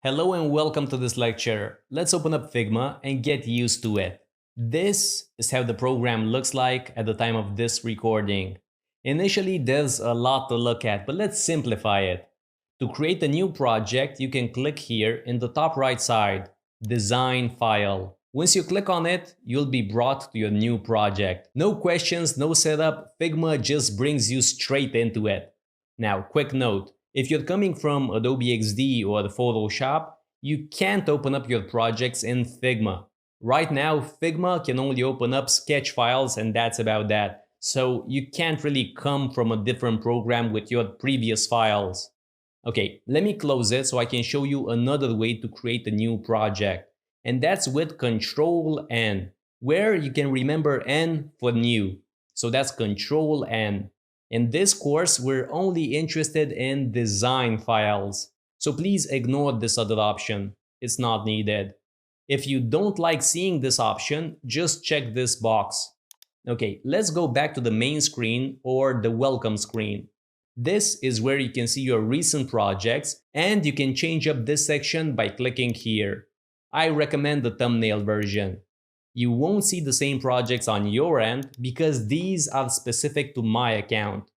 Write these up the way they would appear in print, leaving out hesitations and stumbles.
Hello and welcome to this lecture. Let's open up Figma and get used to it. This is how the program looks like at the time of this recording. Initially, there's a lot to look at, but let's simplify it. To create a new project, you can click here in the top right side, Design File. Once you click on it, you'll be brought to your new project. No questions, no setup, Figma just brings you straight into it. Now, quick note. If you're coming from Adobe XD or the Photoshop, you can't open up your projects in Figma. Right now, Figma can only open up sketch files and that's about that. So you can't really come from a different program with your previous files. Okay, let me close it so I can show you another way to create a new project. And that's with Control N, where you can remember N for new. So that's Control N. In this course, we're only interested in design files, so please ignore this other option. It's not needed. If you don't like seeing this option, just check this box. Okay, let's go back to the main screen or the welcome screen. This is where you can see your recent projects and you can change up this section by clicking here. I recommend the thumbnail version. You won't see the same projects on your end because these are specific to my account.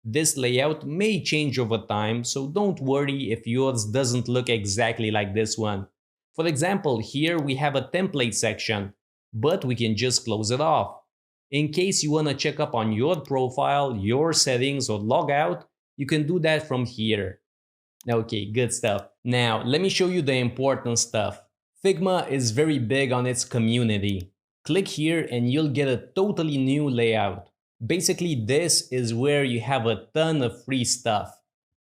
This layout may change over time, so don't worry if yours doesn't look exactly like this one. For example, here we have a template section, but we can just close it off. In case you want to check up on your profile, your settings, or log out, you can do that from here. Okay, good stuff. Now, let me show you the important stuff. Figma is very big on its community. Click here and you'll get a totally new layout. Basically, this is where you have a ton of free stuff.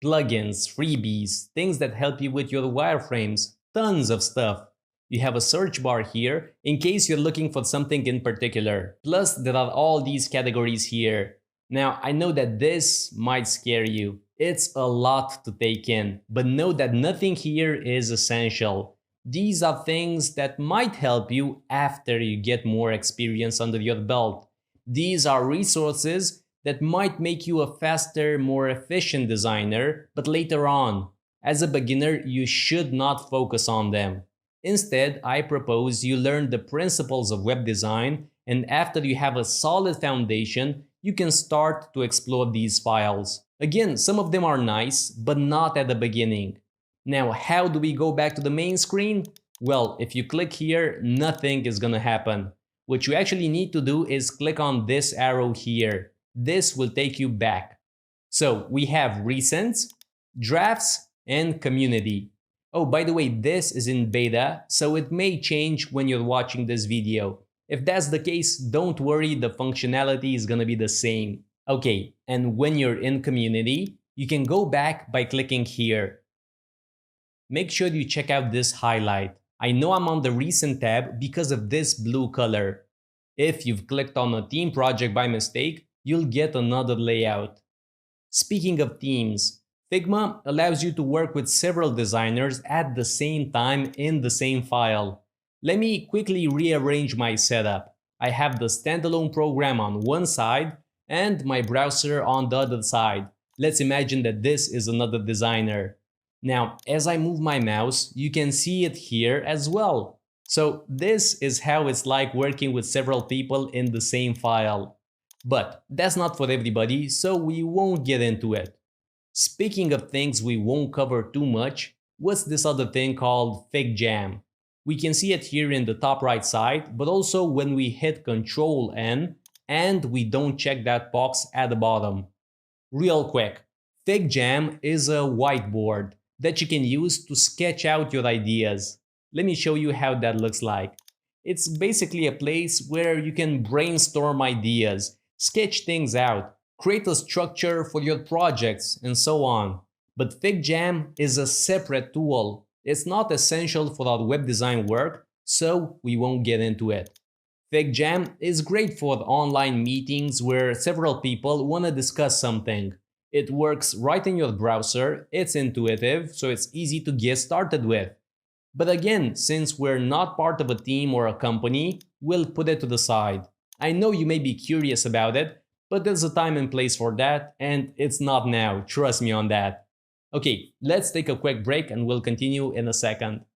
Plugins, freebies, things that help you with your wireframes, tons of stuff. You have a search bar here in case you're looking for something in particular. Plus, there are all these categories here. Now, I know that this might scare you. It's a lot to take in, but know that nothing here is essential. These are things that might help you after you get more experience under your belt. These are resources that might make you a faster, more efficient designer, but later on. As a beginner, you should not focus on them. Instead, I propose you learn the principles of web design, and after you have a solid foundation, you can start to explore these files. Again, some of them are nice, but not at the beginning. Now, how do we go back to the main screen? Well, if you click here, nothing is gonna happen. What you actually need to do is click on this arrow here. This will take you back. So we have recent, drafts, and community. Oh, by the way, this is in beta, so it may change when you're watching this video. If that's the case, don't worry, the functionality is gonna be the same. Okay, and when you're in community, you can go back by clicking here. Make sure you check out this highlight. I know I'm on the recent tab because of this blue color. If you've clicked on a theme project by mistake, you'll get another layout. Speaking of themes, Figma allows you to work with several designers at the same time in the same file. Let me quickly rearrange my setup. I have the standalone program on one side and my browser on the other side. Let's imagine that this is another designer. Now, as I move my mouse, you can see it here as well. So this is how it's like working with several people in the same file. But that's not for everybody, so we won't get into it. Speaking of things we won't cover too much, what's this other thing called Figma? We can see it here in the top right side, but also when we hit Ctrl N and we don't check that box at the bottom. Real quick, Figma is a whiteboard that you can use to sketch out your ideas. Let me show you how that looks like. It's basically a place where you can brainstorm ideas, sketch things out, create a structure for your projects, and so on. But Figma is a separate tool. It's not essential for our web design work, so we won't get into it. Figma is great for online meetings where several people want to discuss something. It works right in your browser, it's intuitive, so it's easy to get started with. But again, since we're not part of a team or a company, we'll put it to the side. I know you may be curious about it, but there's a time and place for that, and it's not now, trust me on that. Okay, let's take a quick break and we'll continue in a second.